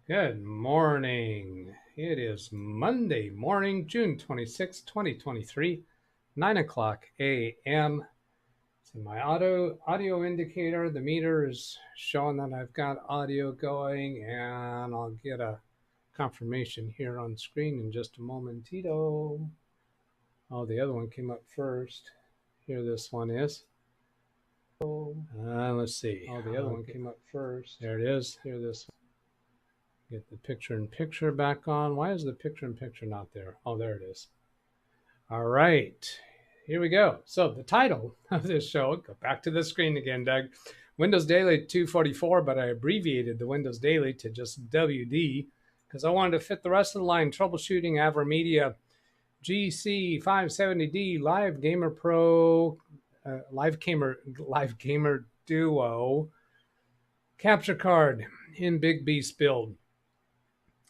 Good morning. It is Monday morning, June 26, 2023, 9 o'clock a.m. So my audio indicator, the meter is showing that I've got audio going, and I'll get a confirmation here on screen in just a momentito. Oh, the other one came up first. Here this one is. Let's see. Oh, the other one came up first. There it is. Here this one. Get the picture-in-picture back on. Why is the picture-in-picture not there? Oh, there it is. All right, here we go. So the title of this show, go back to the screen again, Doug. Windows Daily 244, but I abbreviated the Windows Daily to just WD because I wanted to fit the rest of the line. Troubleshooting AverMedia GC570D Live Gamer Pro, Live Gamer Duo capture card in Big B build.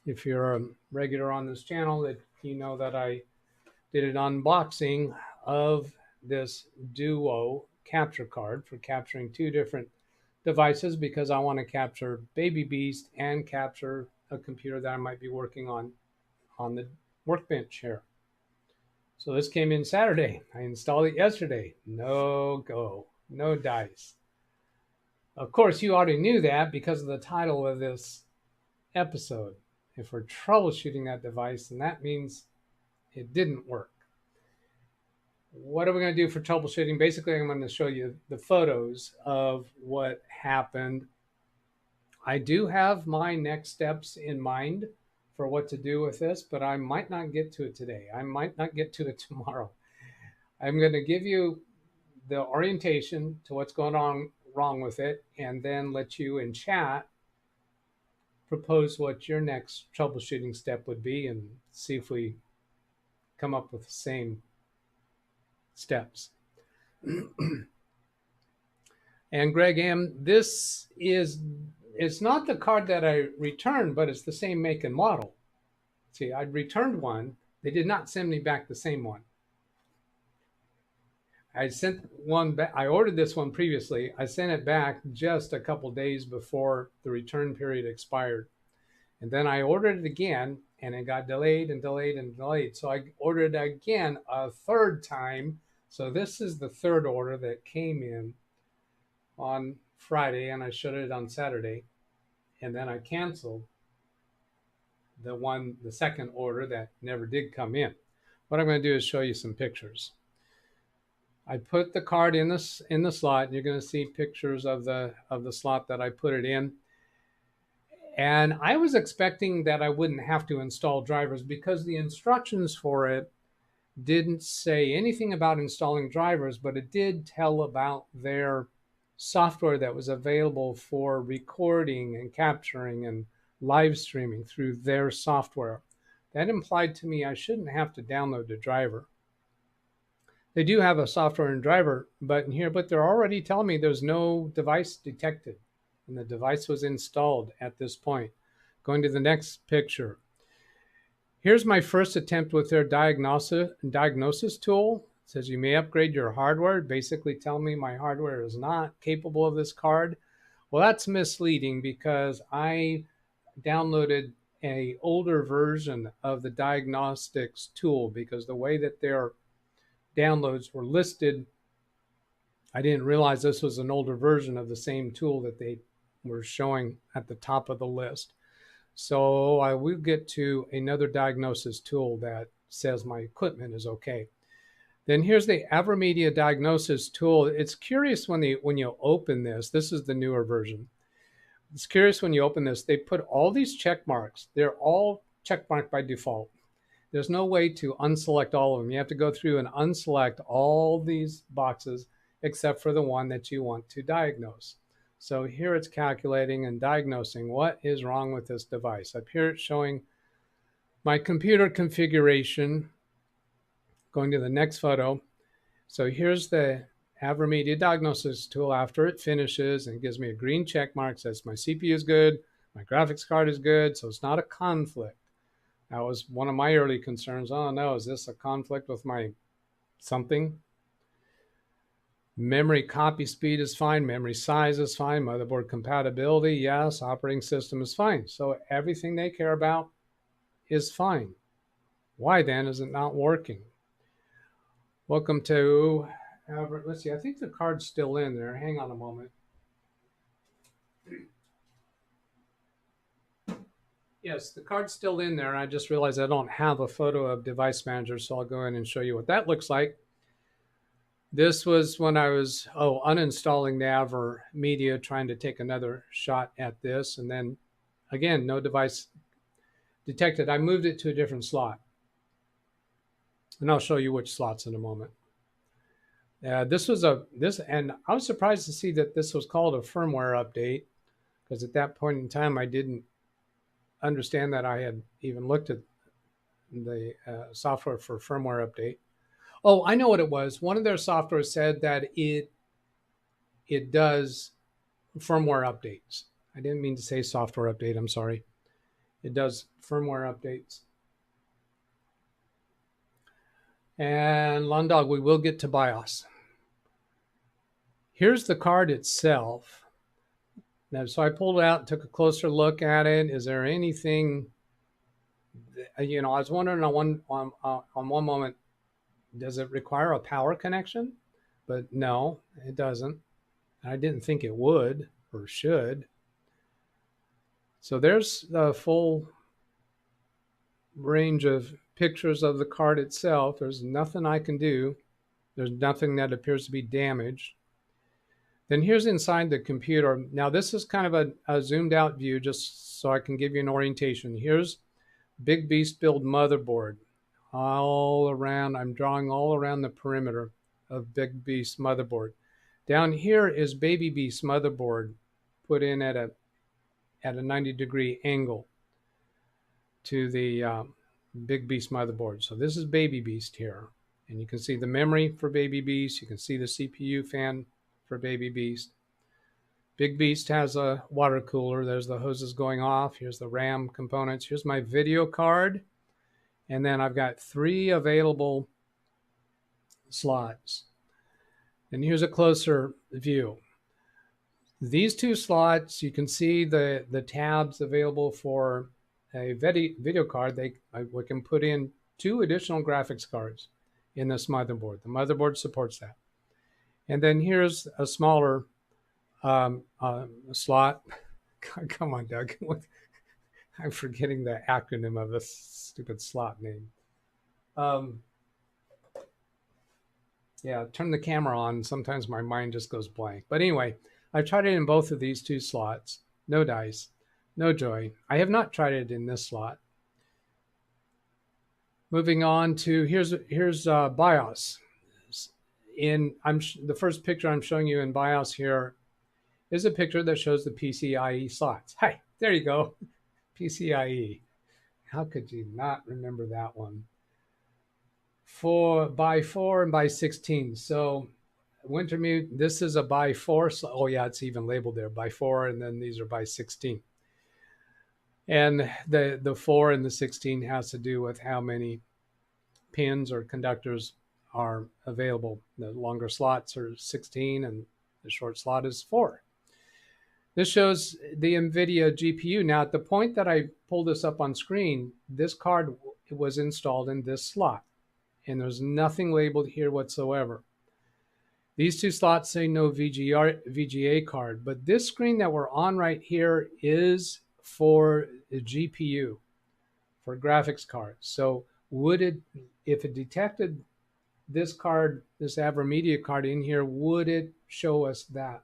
If you're a regular on this channel, that you know that I did an unboxing of this Duo capture card for capturing two different devices because I want to capture Baby Beast and capture a computer that I might be working on the workbench here. So this came in Saturday. I installed it yesterday. No go, no dice. Of course, you already knew that because of the title of this episode. If we're troubleshooting that device, then that means it didn't work. What are we going to do for troubleshooting? Basically, I'm going to show you the photos of what happened. I do have my next steps in mind for what to do with this, but I might not get to it today. I might not get to it tomorrow. I'm going to give you the orientation to what's going on wrong with it, and then let you in chat propose what your next troubleshooting step would be and see if we come up with the same steps. And Greg M., it's not the card that I returned, but it's the same make and model. See, I'd returned one. They did not send me back the same one. I sent one back. I ordered this one previously. I sent it back just a couple days before the return period expired. And then I ordered it again, and it got delayed and delayed and delayed. So I ordered it again a third time. So this is the third order that came in on Friday, and I showed it on Saturday. And then I canceled the second order that never did come in. What I'm going to do is show you some pictures. I put the card in the slot, and you're going to see pictures of the slot that I put it in. And I was expecting that I wouldn't have to install drivers because the instructions for it didn't say anything about installing drivers, but it did tell about their software that was available for recording and capturing and live streaming through their software. That implied to me I shouldn't have to download the driver. They do have a software and driver button here, but they're already telling me there's no device detected, and the device was installed at this point. Going to the next picture. Here's my first attempt with their diagnosis tool. It says you may upgrade your hardware, basically telling me my hardware is not capable of this card. Well, that's misleading because I downloaded an older version of the diagnostics tool because the way that their downloads were listed, I didn't realize this was an older version of the same tool that they were showing at the top of the list. So I will get to another diagnosis tool that says my equipment is okay. Then here's the AverMedia diagnosis tool. It's curious when you open this. This is the newer version. It's curious when you open this. They put all these check marks. They're all check marked by default. There's no way to unselect all of them. You have to go through and unselect all these boxes except for the one that you want to diagnose. So here it's calculating and diagnosing what is wrong with this device. Up here it's showing my computer configuration. Going to the next photo. So here's the AverMedia diagnosis tool after it finishes and gives me a green check mark, says my CPU is good, my graphics card is good, so it's not a conflict. That was one of my early concerns. Oh no, is this a conflict with my something? Memory copy speed is fine. Memory size is fine. Motherboard compatibility, yes. Operating system is fine. So everything they care about is fine. Why then is it not working? Welcome to, let's see, I think the card's still in there. Hang on a moment. Yes, the card's still in there. I just realized I don't have a photo of Device Manager, so I'll go in and show you what that looks like. This was when I was uninstalling the AverMedia, trying to take another shot at this, and then again, no device detected. I moved it to a different slot, and I'll show you which slots in a moment. And I was surprised to see that this was called a firmware update, because at that point in time I didn't understand that I had even looked at the software for firmware update. Oh, I know what it was. One of their software said that it does firmware updates. I didn't mean to say software update. I'm sorry. It does firmware updates. And Londog, we will get to BIOS. Here's the card itself. Now, so I pulled it out and took a closer look at it. Is there anything, I was wondering on one moment, does it require a power connection? But no, it doesn't. I didn't think it would or should. So there's the full range of pictures of the card itself. There's nothing I can do. There's nothing that appears to be damaged. Then here's inside the computer. Now this is kind of a zoomed out view just so I can give you an orientation. Here's Big Beast Build motherboard. All around, I'm drawing all around the perimeter of Big Beast motherboard. Down here is Baby Beast motherboard put in at a 90-degree angle to the Big Beast motherboard. So this is Baby Beast here. And you can see the memory for Baby Beast. You can see the CPU fan for Baby Beast. Big Beast has a water cooler. There's the hoses going off. Here's the RAM components. Here's my video card. And then I've got 3 available slots. And here's a closer view. These 2 slots, you can see the tabs available for a video card. We can put in 2 additional graphics cards in this motherboard. The motherboard supports that. And then here's a smaller slot. Come on, Doug. I'm forgetting the acronym of this stupid slot name. Yeah, turn the camera on. Sometimes my mind just goes blank. But anyway, I've tried it in both of these 2 slots. No dice, no joy. I have not tried it in this slot. Moving on to here's BIOS. The first picture I'm showing you in BIOS here is a picture that shows the PCIe slots. Hi, there you go. PCIe. How could you not remember that one? By 4 and by 16. So Wintermute, this is a by 4. So, oh yeah, it's even labeled there, by 4, and then these are by 16. And the 4 and the 16 has to do with how many pins or conductors are available. The longer slots are 16 and the short slot is 4. This shows the NVIDIA GPU. Now, at the point that I pulled this up on screen, this card was installed in this slot, and there's nothing labeled here whatsoever. These 2 slots say no VGA card, but this screen that we're on right here is for the GPU, for graphics cards. So if it detected this card, this AverMedia card in here, would it show us that?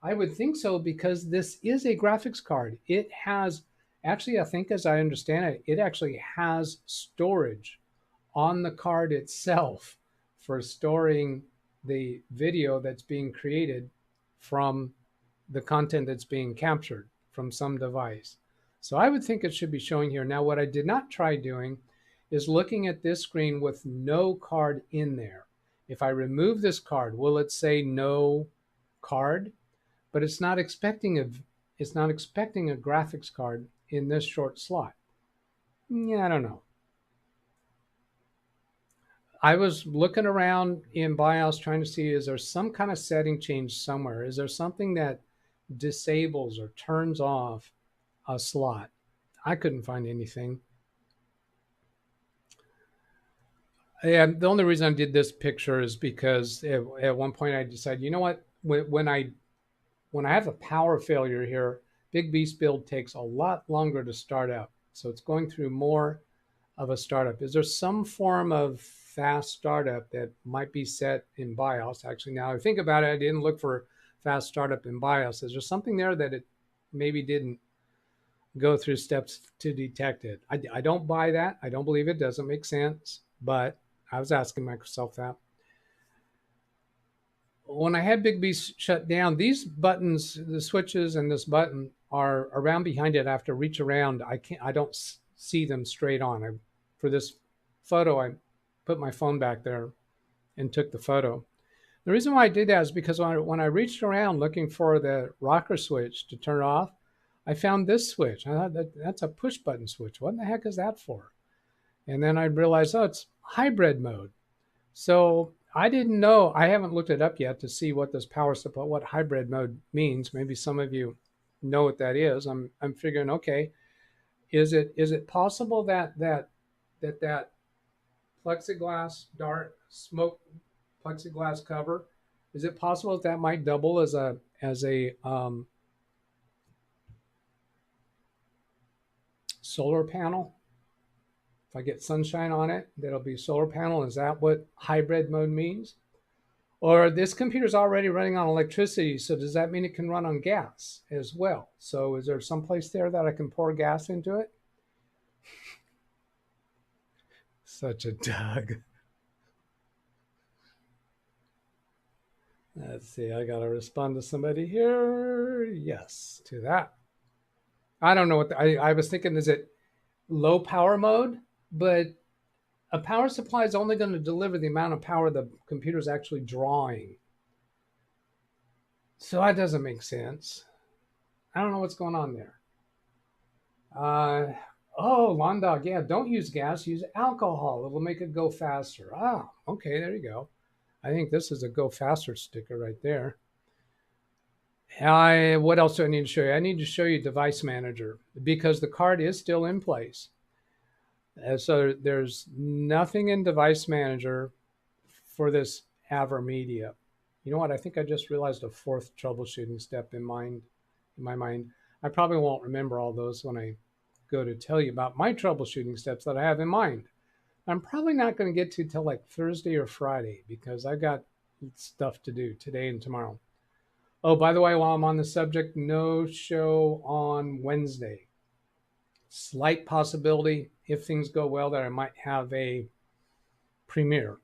I would think so, because this is a graphics card. It has, actually, I think as I understand it, it actually has storage on the card itself for storing the video that's being created from the content that's being captured from some device. So I would think it should be showing here. Now, what I did not try doing is looking at this screen with no card in there. If I remove this card, will it say no card? But it's not expecting a graphics card in this short slot. Yeah, I don't know. I was looking around in BIOS trying to see, is there some kind of setting change somewhere? Is there something that disables or turns off a slot? I couldn't find anything. Yeah, the only reason I did this picture is because at one point I decided, you know what, when I have a power failure here, Big Beast build takes a lot longer to start up. So it's going through more of a startup. Is there some form of fast startup that might be set in BIOS? Actually, now I think about it, I didn't look for fast startup in BIOS. Is there something there that it maybe didn't go through steps to detect it? I don't buy that. I don't believe it. Doesn't make sense. But I was asking myself that. When I had Big B shut down, these buttons, the switches and this button are around behind it. I have to reach around. I don't see them straight on. For this photo, I put my phone back there and took the photo. The reason why I did that is because when I reached around looking for the rocker switch to turn off, I found this switch. I thought that's a push button switch. What the heck is that for? And then I realized, oh, it's hybrid mode. So I didn't know. I haven't looked it up yet to see what this power supply, what hybrid mode means. Maybe some of you know what that is. I'm figuring, okay, is it possible that plexiglass dark smoke plexiglass cover, is it possible that might double as a solar panel? If I get sunshine on it, that'll be solar panel. Is that what hybrid mode means? Or this computer's already running on electricity, so does that mean it can run on gas as well? So is there some place there that I can pour gas into it? Such a Doug. Let's see, I gotta respond to somebody here. Yes, to that. I don't know what I was thinking, is it low power mode? But a power supply is only going to deliver the amount of power the computer is actually drawing. So that doesn't make sense. I don't know what's going on there. Oh, Lawn Dog, yeah, don't use gas, use alcohol. It'll make it go faster. Ah, okay, there you go. I think this is a go faster sticker right there. What else do I need to show you? I need to show you Device Manager because the card is still in place. So there's nothing in Device Manager for this AverMedia. You know what? I think I just realized a fourth troubleshooting step in my mind. I probably won't remember all those when I go to tell you about my troubleshooting steps that I have in mind. I'm probably not going to get to till like Thursday or Friday because I got stuff to do today and tomorrow. Oh, by the way, while I'm on the subject, no show on Wednesday. Slight possibility, if things go well, that I might have a premiere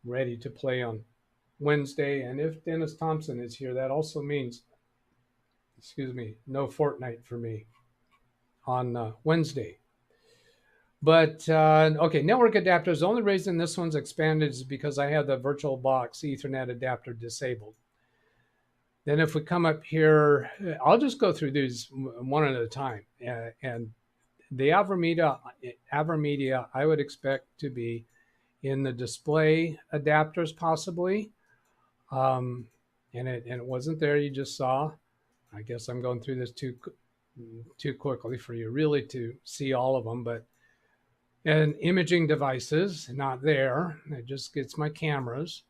ready to play on Wednesday. And if Dennis Thompson is here, that also means, excuse me, no Fortnite for me on Wednesday. But okay, network adapters. The only reason this one's expanded is because I have the VirtualBox Ethernet adapter disabled. Then if we come up here, I'll just go through these one at a time. And the AverMedia, I would expect to be in the display adapters possibly. And it wasn't there, you just saw. I guess I'm going through this too quickly for you really to see all of them, but and imaging devices, not there. It just gets my cameras,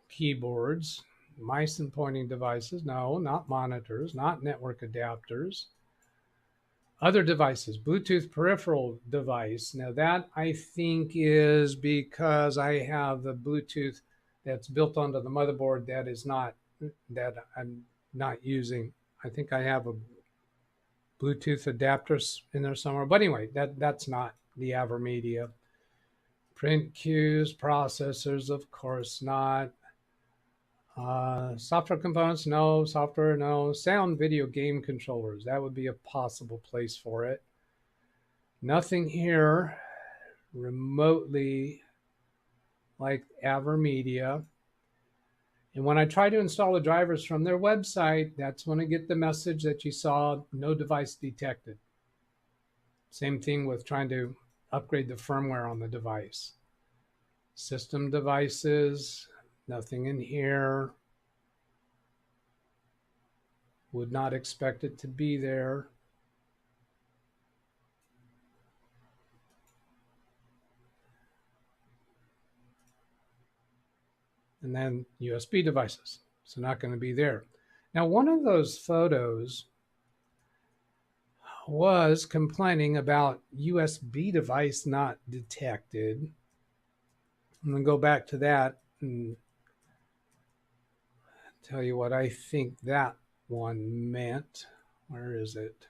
keyboards, mice and pointing devices. No, not monitors, not network adapters. Other devices, Bluetooth peripheral device. Now that I think is because I have the Bluetooth that's built onto the motherboard that I'm not using. I think I have a Bluetooth adapter in there somewhere. But anyway, that's not the AverMedia. Print queues, processors, of course not. Software components, no. Software, no. Sound, video, game controllers. That would be a possible place for it. Nothing here remotely like AverMedia. And when I try to install the drivers from their website, that's when I get the message that you saw, no device detected. Same thing with trying to upgrade the firmware on the device. System devices, nothing in here. Would not expect it to be there. And then USB devices, so not going to be there. Now, one of those photos was complaining about USB device not detected. I'm going to go back to that and tell you what I think that one meant. Where is it?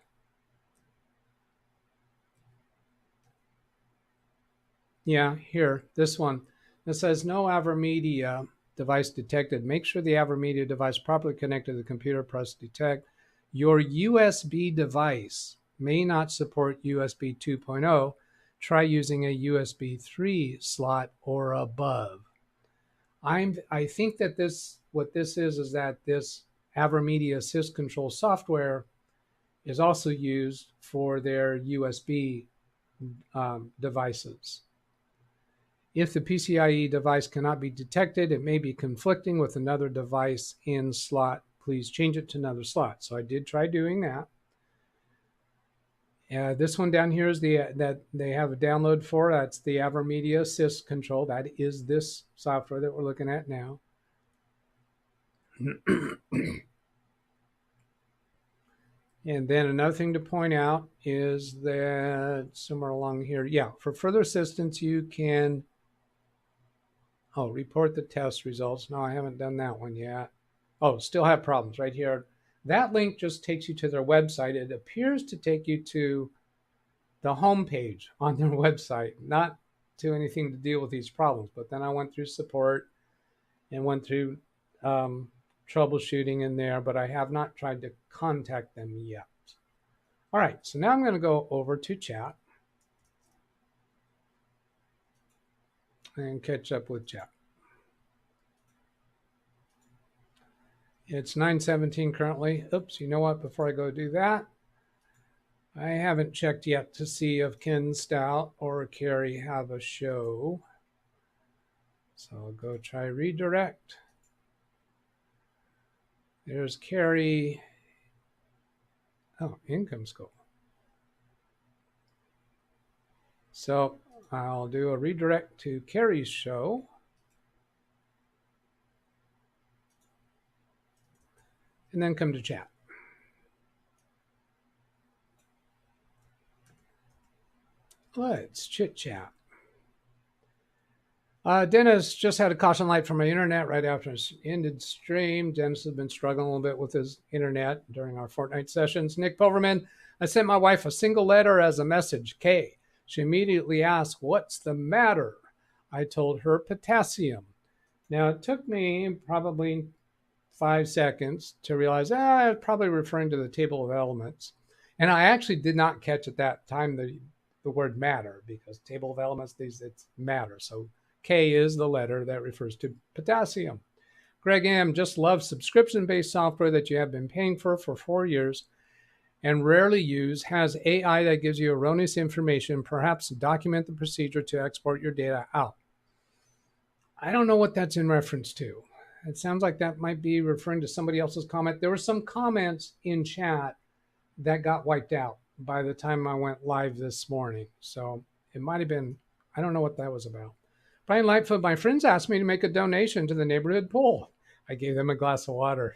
Yeah, here, this one. It says no AverMedia device detected. Make sure the AverMedia device properly connected to the computer. Press detect. Your USB device may not support USB 2.0. Try using a USB 3 slot or above. I think that what this is that this AverMedia Assist Control software is also used for their USB devices. If the PCIe device cannot be detected, it may be conflicting with another device in slot. Please change it to another slot. So I did try doing that. This one down here is that they have a download for. That's the AverMedia Assist Control. That is this software that we're looking at now. And then another thing to point out is that somewhere along here, yeah, for further assistance, you can report the test results. No, I haven't done that one yet. Oh, still have problems right here. That link just takes you to their website. It appears to take you to the home page on their website, not to anything to deal with these problems. But then I went through support and went through troubleshooting in there, but I have not tried to contact them yet. All right, so now I'm going to go over to chat and catch up with chat. It's 9:17 currently. Oops, you know what? Before I go do that, I haven't checked yet to see if Ken Stout or Carrie have a show. So I'll go try redirect. There's Carrie. Oh, income school. So I'll do a redirect to Carrie's show. And then come to chat. Let's chit chat. Dennis just had a caution light from my internet right after his ended stream. Dennis has been struggling a little bit with his internet during our Fortnite sessions. Nick Pulverman, I sent my wife a single letter as a message, K. She immediately asked, what's the matter? I told her potassium. Now, it took me probably 5 seconds to realize, I was probably referring to the table of elements. And I actually did not catch at that time the word matter, because table of elements, it's matter. So K is the letter that refers to potassium. Greg M. just loves subscription-based software that you have been paying for 4 years and rarely use, has AI that gives you erroneous information, perhaps document the procedure to export your data out. I don't know what that's in reference to. It sounds like that might be referring to somebody else's comment. There were some comments in chat that got wiped out by the time I went live this morning. So it might have been, I don't know what that was about. Brian Lightfoot, my friends asked me to make a donation to the neighborhood pool. I gave them a glass of water.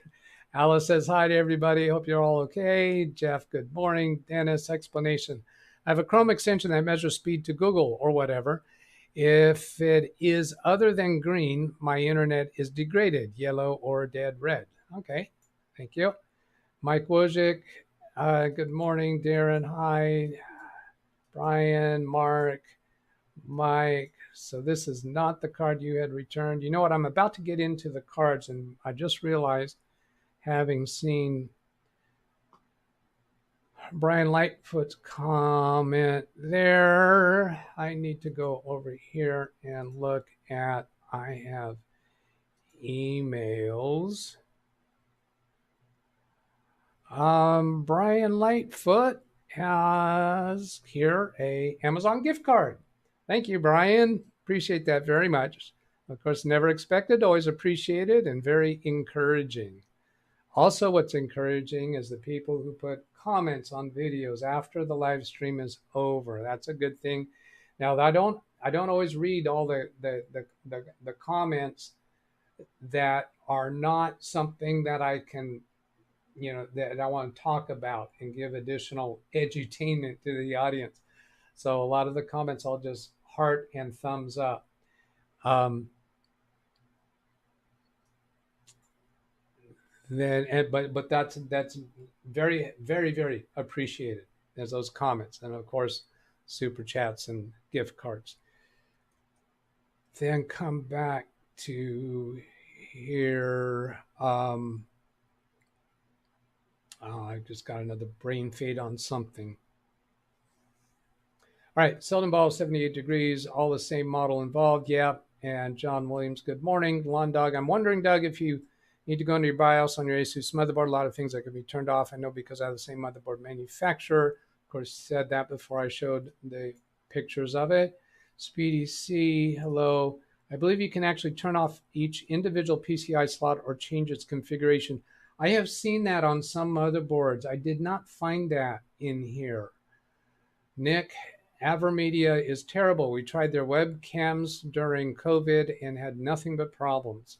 Alice says hi to everybody. Hope you're all okay. Jeff, good morning. Dennis, explanation. I have a Chrome extension that measures speed to Google or whatever. If it is other than green, my internet is degraded, yellow or dead red. Okay, thank you. Mike Wojcik, good morning. Darren, hi. Brian, Mark, Mike. So this is not the card you had returned. You know what? I'm about to get into the cards, and I just realized, having seen Brian Lightfoot's comment there, I need to go over here and look at, I have emails. Brian Lightfoot has here a Amazon gift card. Thank you, Brian. Appreciate that very much. Of course, never expected, always appreciated, and very encouraging. Also, what's encouraging is the people who put comments on videos after the live stream is over. That's a good thing. Now, I don't always read all the comments that are not something that I can, that I want to talk about and give additional edutainment to the audience. So a lot of the comments I'll just heart and thumbs up. But that's very, very, very appreciated as those comments, and of course super chats and gift cards. Then come back to here. I just got another brain fade on something. All right, Selden ball 78 degrees, all the same model involved. Yeah. And John Williams, good morning. Lawn Dog, I'm wondering, Doug, if you need to go into your BIOS on your ASUS motherboard, a lot of things that could be turned off. I know because I have the same motherboard manufacturer. Of course, said that before I showed the pictures of it. Speedy C, hello. I believe you can actually turn off each individual PCI slot or change its configuration. I have seen that on some motherboards. I did not find that in here. Nick, AverMedia is terrible. We tried their webcams during COVID and had nothing but problems.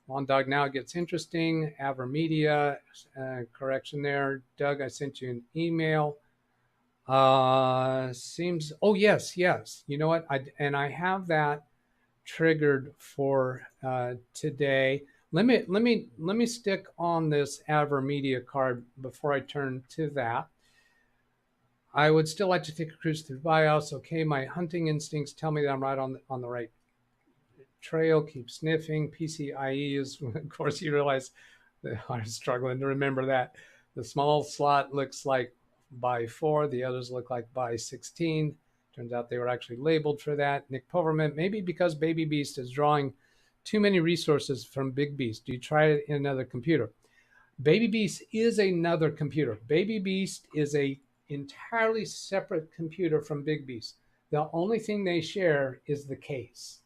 Lawn Dog, now it gets interesting. AverMedia, correction there. Doug, I sent you an email. Seems, oh yes. You know what? I have that triggered for today. Let me stick on this AverMedia card before I turn to that. I would still like to take a cruise through BIOS. Okay, my hunting instincts tell me that I'm right on the right trail. Keep sniffing. PCIe is, of course, you realize that I'm struggling to remember that. The small slot looks like by 4. The others look like by 16. Turns out they were actually labeled for that. Nick Poverman, maybe because Baby Beast is drawing too many resources from Big Beast. Do you try it in another computer? Baby Beast is another computer. Baby Beast is a entirely separate computer from Big Beast. The only thing they share is the case.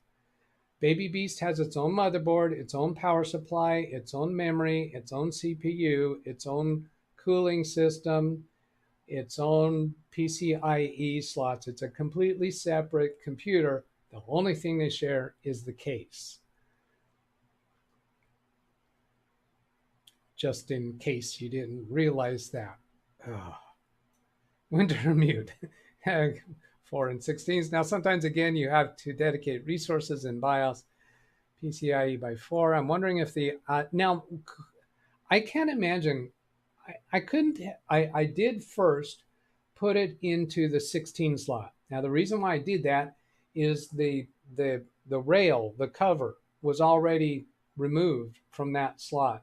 Baby Beast has its own motherboard, its own power supply, its own memory, its own CPU, its own cooling system, its own PCIe slots. It's a completely separate computer. The only thing they share is the case. Just in case you didn't realize that. Oh. Winter mute. 4 and 16s. Now, sometimes, again, you have to dedicate resources in BIOS. PCIe by 4. I'm wondering if the... now, I can't imagine... I couldn't... I did first put it into the 16 slot. Now, the reason why I did that is the rail, the cover, was already removed from that slot.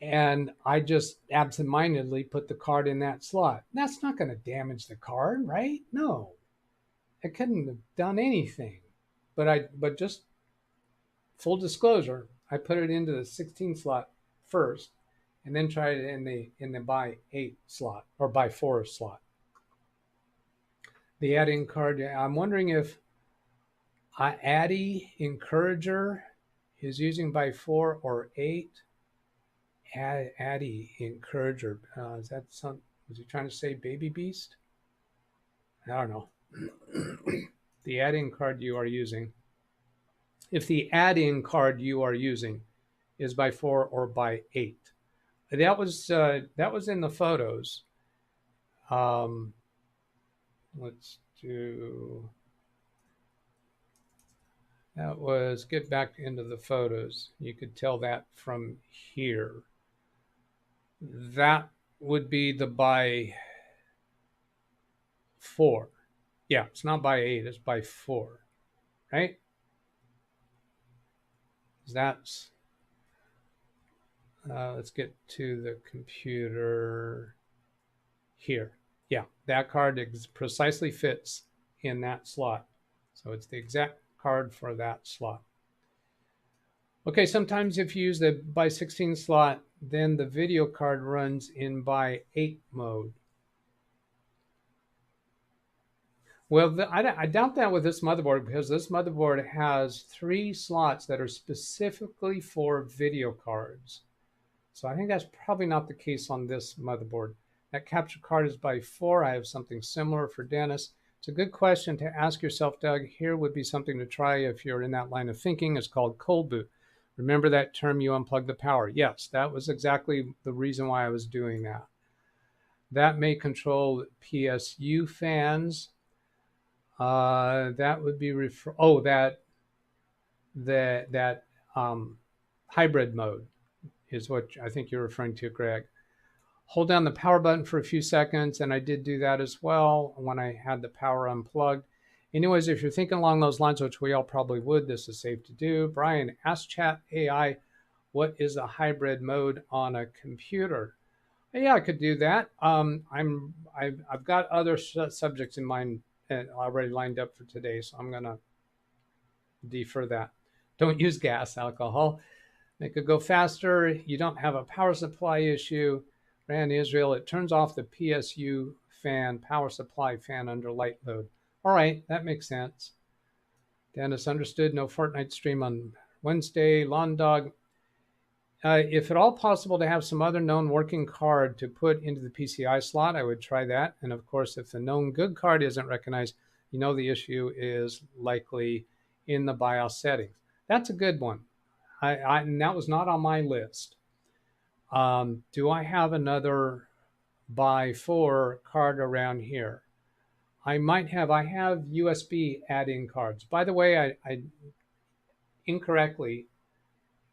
And I just absentmindedly put the card in that slot. That's not going to damage the card, right? No, it couldn't have done anything. But just full disclosure, I put it into the 16 slot first, and then tried it in the by 8 slot or by 4 slot. The add-in card. I'm wondering if Addy Encourager is using by 4 or 8. Addy Encourager. Is that some? Was he trying to say Baby Beast? I don't know. The add-in card you are using. If the add-in card you are using is by 4 or by 8, that was in the photos. Let's do. That was, get back into the photos. You could tell that from here. That would be the by 4. Yeah, it's not by 8, it's by 4, right? That's, let's get to the computer here. Yeah, that card precisely fits in that slot. So it's the exact card for that slot. Okay, sometimes if you use the by 16 slot, then the video card runs in by 8 mode. Well, I doubt that with this motherboard, because this motherboard has 3 slots that are specifically for video cards. So I think that's probably not the case on this motherboard. That capture card is by 4. I have something similar for Dennis. It's a good question to ask yourself, Doug. Here would be something to try if you're in that line of thinking. It's called cold boot. Remember that term, you unplug the power. Yes, that was exactly the reason why I was doing that. That may control PSU fans. That would be that hybrid mode is what I think you're referring to, Greg. Hold down the power button for a few seconds, and I did do that as well when I had the power unplugged. Anyways, if you're thinking along those lines, which we all probably would, this is safe to do. Brian, ask Chat AI, what is a hybrid mode on a computer? Yeah, I could do that. I've got other subjects in mind already lined up for today, so I'm gonna defer that. Don't use gas, alcohol. Make it go faster. You don't have a power supply issue. Rand Israel, it turns off the PSU fan, power supply fan under light load. All right, that makes sense. Dennis, understood. No Fortnite stream on Wednesday. Lawn Dog, if at all possible to have some other known working card to put into the PCI slot, I would try that. And of course, if the known good card isn't recognized, you know the issue is likely in the BIOS settings. That's a good one. And that was not on my list. Do I have another buy for card around here? I might have. I have USB add-in cards. By the way, I incorrectly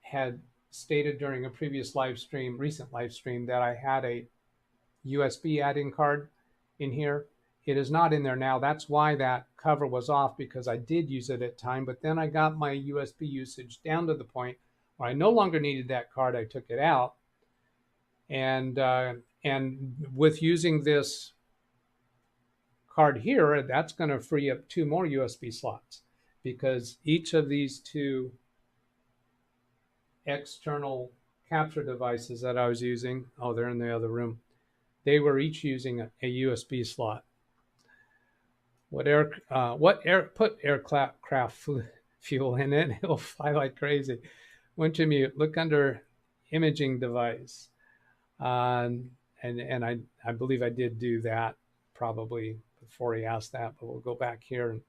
had stated during a previous live stream, recent live stream, that I had a USB add-in card in here. It is not in there now. That's why that cover was off, because I did use it at time, but then I got my USB usage down to the point where I no longer needed that card. I took it out, and with using this card here, that's going to free up 2 more USB slots, because each of these 2 external capture devices that I was using, oh, they're in the other room, they were each using a USB slot. Put aircraft fuel in it, it'll fly like crazy. Went to mute, look under imaging device. And I believe I did do that probably before he asked that, but we'll go back here and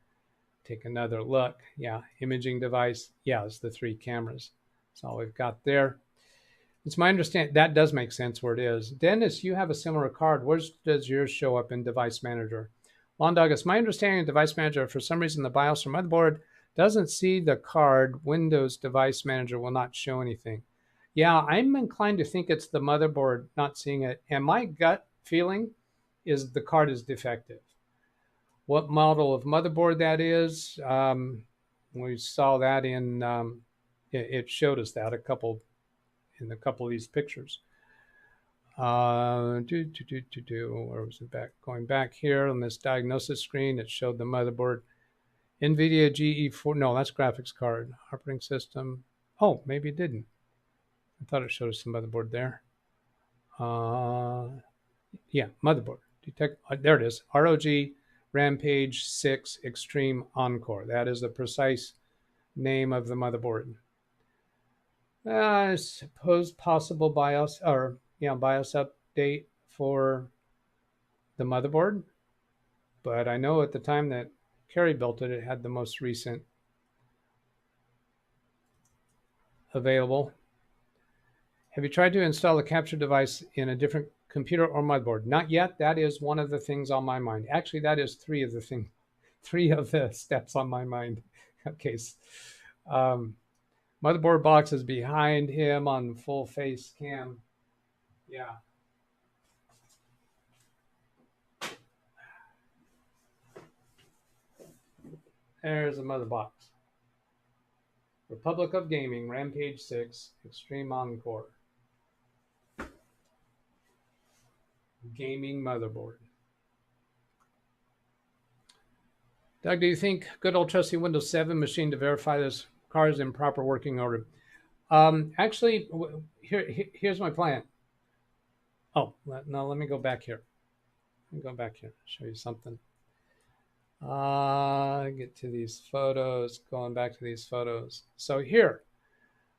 take another look. Yeah, imaging device. Yeah, it's the 3 cameras. That's all we've got there. It's my understanding that does make sense where it is. Dennis, you have a similar card. Where does yours show up in Device Manager? Lawn Dog, it's my understanding in Device Manager, for some reason the BIOS or motherboard doesn't see the card. Windows Device Manager will not show anything. Yeah, I'm inclined to think it's the motherboard not seeing it. And my gut feeling is the card is defective. What model of motherboard that is, we saw that in, it showed us that in a couple of these pictures. Where was it back? Going back here on this diagnosis screen, it showed the motherboard. NVIDIA GE4, no, that's graphics card. Operating system. Oh, maybe it didn't. I thought it showed us the motherboard there. Yeah, motherboard. Detect. There it is. ROG Rampage 6 Extreme Encore. That is the precise name of the motherboard. I suppose possible BIOS BIOS update for the motherboard, but I know at the time that Carrie built it, it had the most recent available. Have you tried to install a capture device in a different computer or motherboard? Not yet. That is one of the things on my mind. Actually, that is 3 of the steps on my mind. Okay. Motherboard box is behind him on full face cam. Yeah. There's a mother box. Republic of Gaming, Rampage 6, Extreme Encore. Gaming motherboard. Doug, do you think good old trusty Windows 7 machine to verify this car is in proper working order? Actually, here's my plan. Oh, no, let me go back here. Let me go back here, show you something. Get to these photos, going back to these photos. So here,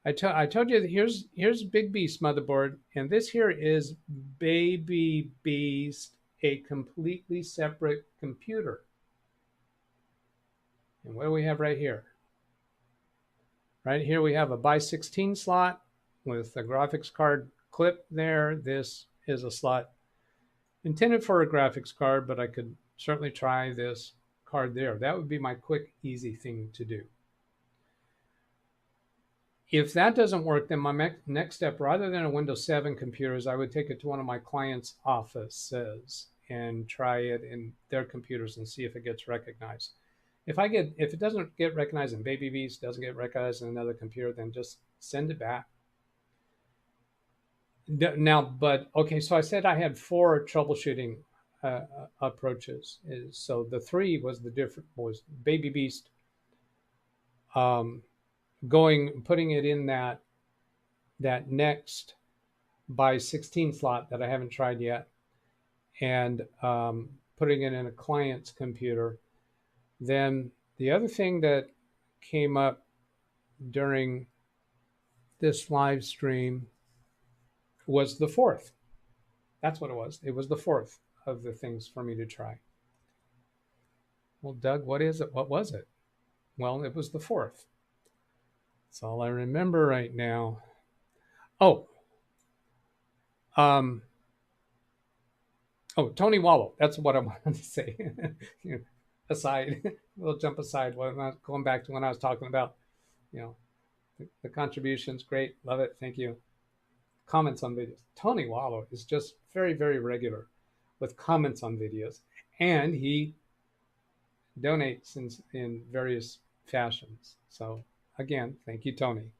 I told you that here's Big Beast motherboard, and this here is Baby Beast, a completely separate computer. And what do we have right here? Right here we have a by 16 slot with a graphics card clip there. This is a slot intended for a graphics card, but I could certainly try this card there. That would be my quick, easy thing to do. If that doesn't work, then my next step, rather than a Windows 7 computer, is I would take it to one of my clients' offices and try it in their computers and see if it gets recognized. If it doesn't get recognized in Baby Beast, doesn't get recognized in another computer, then just send it back. Now, but okay, so I said I had 4 troubleshooting approaches. So the 3 was was Baby Beast, putting it in that next by 16 slot that I haven't tried yet, and putting it in a client's computer. Then the other thing that came up during this live stream was the 4th. That's what it was. It was the 4th of the things for me to try. Well, Doug, what is it? What was it? Well, it was the 4th. That's all I remember right now. Oh, Tony Wallow. That's what I wanted to say. Aside, we'll jump aside. Going back to when I was talking about, the contributions. Great, love it, thank you. Comments on videos. Tony Wallow is just very, very regular with comments on videos, and he donates in various fashions. So again, thank you, Tony.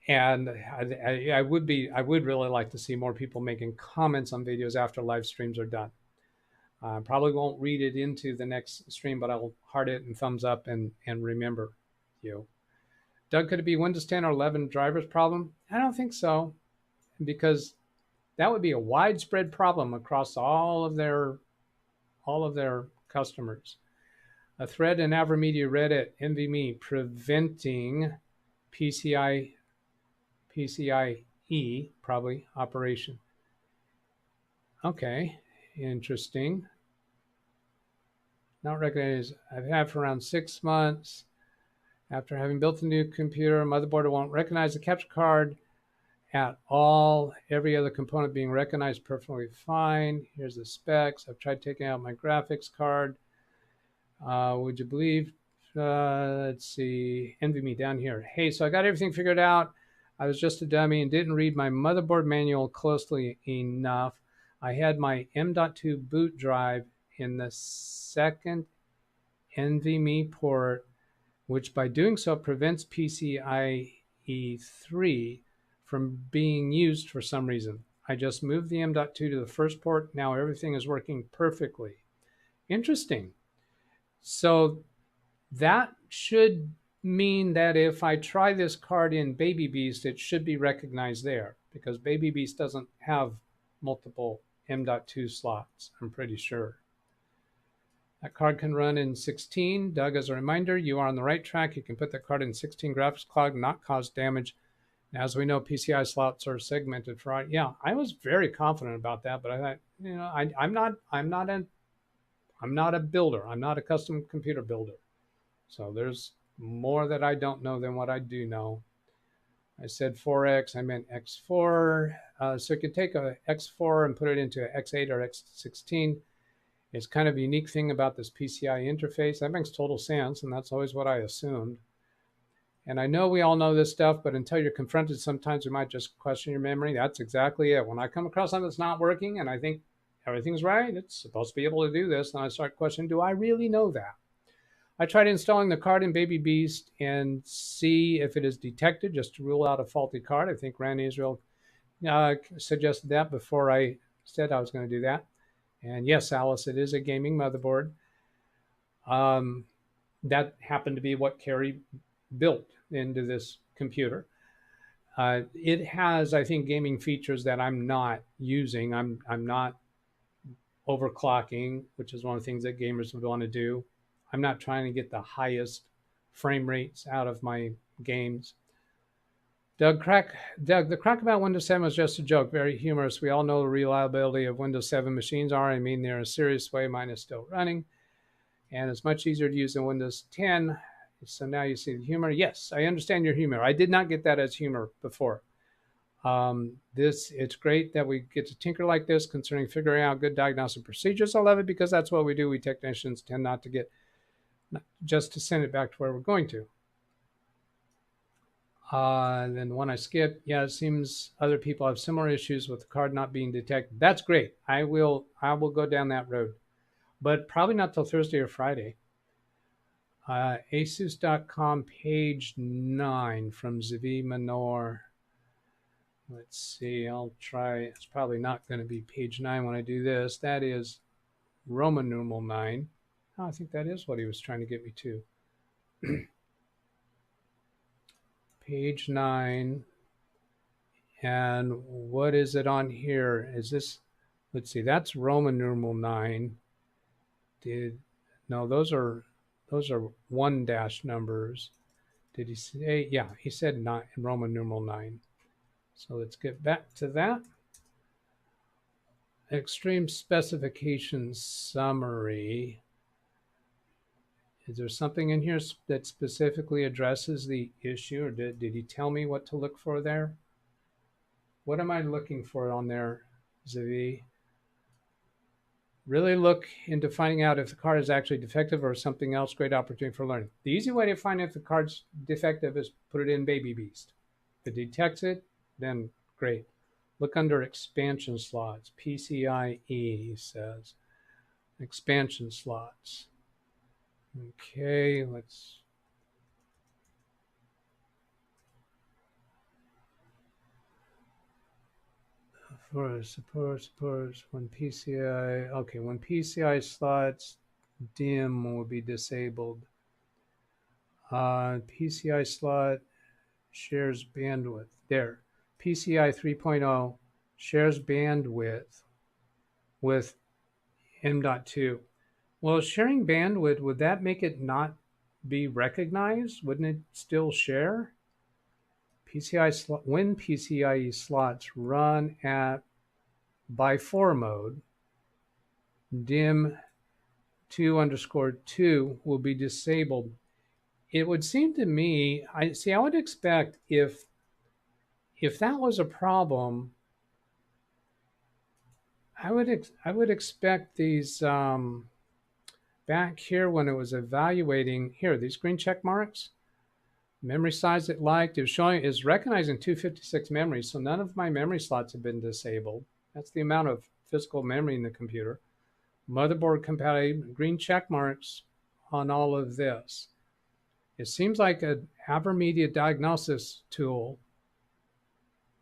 And I would really like to see more people making comments on videos after live streams are done. Probably won't read it into the next stream, but I'll heart it and thumbs up and remember you. Doug, could it be Windows 10 or 11 drivers problem? I don't think so, because that would be a widespread problem across all of their customers. A thread in AverMedia Reddit, NVMe, preventing PCIe, probably, operation. Okay, interesting. Not recognized. I've had for around 6 months. After having built a new computer, motherboard won't recognize the capture card at all. Every other component being recognized perfectly fine. Here's the specs. I've tried taking out my graphics card. Would you believe? Let's see. NVMe down here. Hey, so I got everything figured out. I was just a dummy and didn't read my motherboard manual closely enough. I had my M.2 boot drive in the second NVMe port, which by doing so prevents PCIe 3 from being used for some reason. I just moved the M.2 to the first port. Now everything is working perfectly. Interesting. So that should mean that if I try this card in Baby Beast, it should be recognized there, because Baby Beast doesn't have multiple M.2 slots, I'm pretty sure. That card can run in 16. Doug, as a reminder, you are on the right track. You can put that card in 16 graphics cloud, not cause damage. As we know, PCI slots are segmented for. Yeah, I was very confident about that, but I thought, I'm not a builder. I'm not a custom computer builder. So there's more that I don't know than what I do know. I said 4X, I meant X4. So you can take a X4 and put it into an X8 or X16. It's kind of a unique thing about this PCI interface. That makes total sense, and that's always what I assumed. And I know we all know this stuff, but until you're confronted, sometimes you might just question your memory. That's exactly it. When I come across something that's not working and I think everything's right, it's supposed to be able to do this, and I start questioning, do I really know that? I tried installing the card in Baby Beast and see if it is detected, just to rule out a faulty card. I think Randy Israel suggested that before I said I was going to do that. And yes, Alice, it is a gaming motherboard. That happened to be what Carrie built into this computer. It has, I think, gaming features that I'm not using. I'm not overclocking, which is one of the things that gamers would want to do. I'm not trying to get the highest frame rates out of my games. Doug, the crack about Windows 7 was just a joke, very humorous. We all know the reliability of Windows 7 machines are. I mean, they're in a serious way. Mine is still running, and it's much easier to use than Windows 10. So now you see the humor. Yes, I understand your humor. I did not get that as humor before. It's great that we get to tinker like this concerning figuring out good diagnostic procedures. I love it because that's what we do. We technicians tend not to get, just to send it back to where we're going to. And then the one I skipped, yeah, it seems other people have similar issues with the card not being detected. That's great. I will go down that road, but probably not till Thursday or Friday. Asus.com page 9 from Zavi Manor. Let's see, I'll try. It's probably not going to be page 9 when I do this. That is Roman numeral 9. Oh, I think that is what he was trying to get me to. Page 9. And what is it on here? Is this, let's see, that's Roman numeral 9. No, those are 1 dash numbers. Did he say? Yeah, he said 9, Roman numeral 9. So let's get back to that. Extreme specifications summary. Is there something in here that specifically addresses the issue, or did he tell me what to look for there? What am I looking for on there, Zavi? Really look into finding out if the card is actually defective or something else. Great opportunity for learning. The easy way to find if the card's defective is put it in Baby Beast. If it detects it, then great. Look under expansion slots, PCIe, he says. Expansion slots. Okay, let's. Suppose when PCI, okay, when PCI slots dim will be disabled. PCI slot shares bandwidth. There. PCI 3.0 shares bandwidth with M.2. Well, sharing bandwidth, would that make it not be recognized? Wouldn't it still share? When PCIe slots run at by 4 mode, dim 2_2 will be disabled. It would seem to me, I would expect if that was a problem, I would expect these back here when it was evaluating here, these green check marks, memory size it liked, is recognizing 256 memory, so none of my memory slots have been disabled. That's the amount of physical memory in the computer. Motherboard compatible, green check marks on all of this. It seems like an AverMedia diagnosis tool.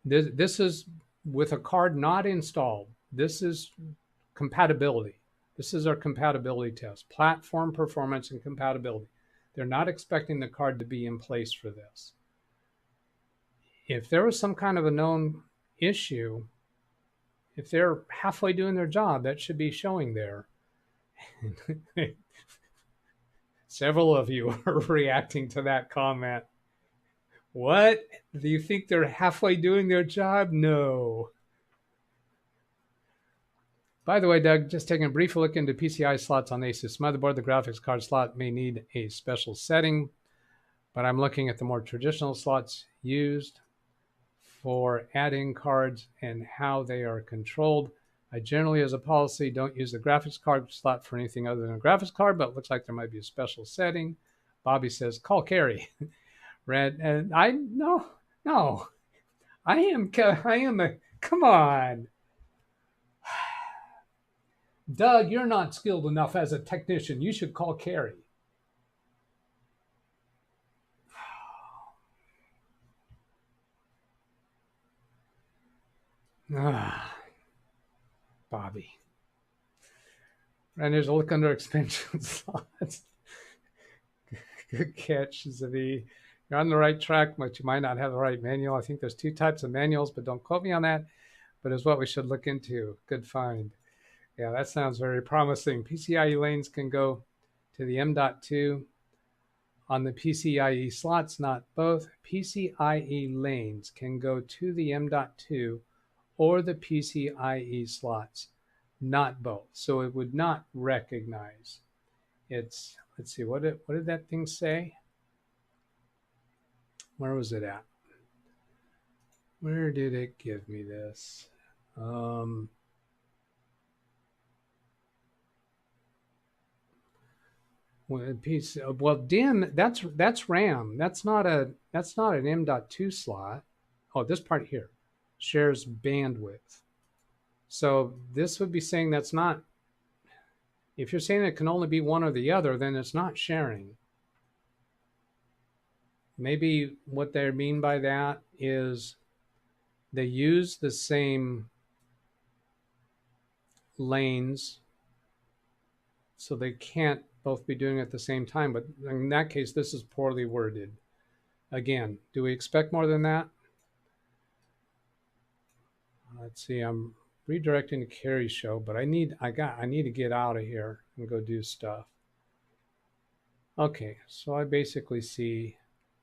This is with a card not installed. This is compatibility. This is our compatibility test, platform performance and compatibility. They're not expecting the card to be in place for this. If there was some kind of a known issue, if they're halfway doing their job, that should be showing there. Several of you are reacting to that comment. What? Do you think they're halfway doing their job? No. By the way, Doug, just taking a brief look into PCI slots on Asus motherboard, the graphics card slot may need a special setting, but I'm looking at the more traditional slots used for add-in cards and how they are controlled. I generally, as a policy, don't use the graphics card slot for anything other than a graphics card, but it looks like there might be a special setting. Bobby says, call Carrie. Red, and no, I am come on. Doug, you're not skilled enough as a technician. You should call Carrie. Bobby. And there's a look under expansion slots. Good catch, Zavi. You're on the right track, but you might not have the right manual. I think there's 2 types of manuals, but don't quote me on that. But it's what we should look into. Good find. Yeah, that sounds very promising. PCIe lanes can go to the M.2 on the PCIe slots, not both. PCIe lanes can go to the M.2 or the PCIe slots, not both. So it would not recognize. It's, let's see, what did that thing say? Where was it at? Where did it give me this? Well, DIMM, that's RAM. That's not an M.2 slot. Oh, this part here shares bandwidth. So this would be saying that's not. If you're saying it can only be one or the other, then it's not sharing. Maybe what they mean by that is they use the same lanes, so they can't both be doing it at the same time. But in that case, this is poorly worded. Again, do we expect more than that? Let's see, I'm redirecting to Carrie's show, but I need to get out of here and go do stuff. Okay, so I basically see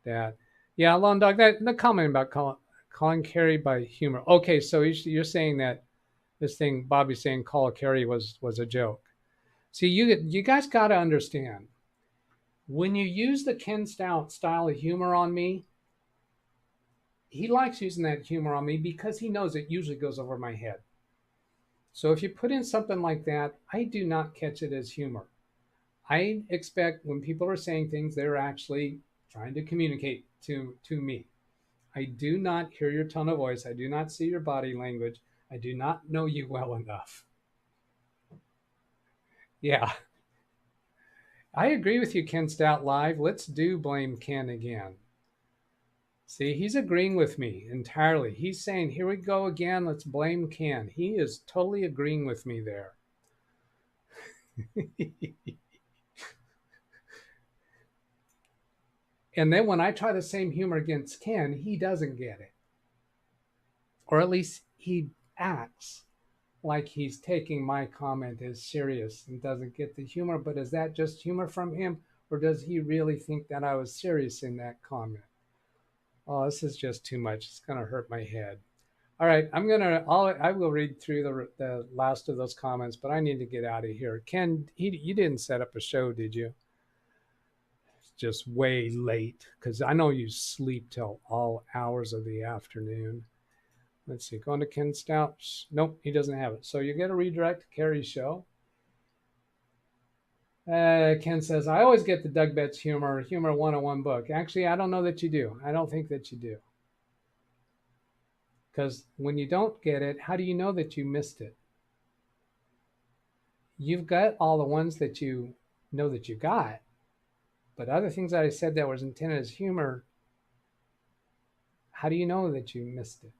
that. Yeah, Lone Dog, the comment about calling Carrie by humor. Okay, so you're saying that this thing Bobby's saying call Carrie was a joke. See, you guys got to understand, when you use the Ken Stout style of humor on me, he likes using that humor on me because he knows it usually goes over my head. So if you put in something like that, I do not catch it as humor. I expect when people are saying things, they're actually trying to communicate to me. I do not hear your tone of voice. I do not see your body language. I do not know you well enough. Yeah. I agree with you, Ken Stout Live. Let's do blame Ken again. See, he's agreeing with me entirely. He's saying, here we go again. Let's blame Ken. He is totally agreeing with me there. And then when I try the same humor against Ken, he doesn't get it. Or at least he acts like he's taking my comment as serious and doesn't get the humor. But is that just humor from him? Or does he really think that I was serious in that comment? Oh, this is just too much. It's going to hurt my head. All right, I will read through the last of those comments, but I need to get out of here. Ken, you didn't set up a show, did you? It's just way late, because I know you sleep till all hours of the afternoon. Let's see, going to Ken Stout's. Nope, he doesn't have it. So you get a redirect to Carrie's show. Ken says, I always get the DougBetts humor 101 book. Actually, I don't know that you do. I don't think that you do. Because when you don't get it, how do you know that you missed it? You've got all the ones that you know that you got, but other things that I said that was intended as humor, how do you know that you missed it?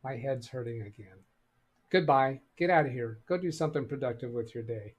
My head's hurting again. Goodbye. Get out of here. Go do something productive with your day.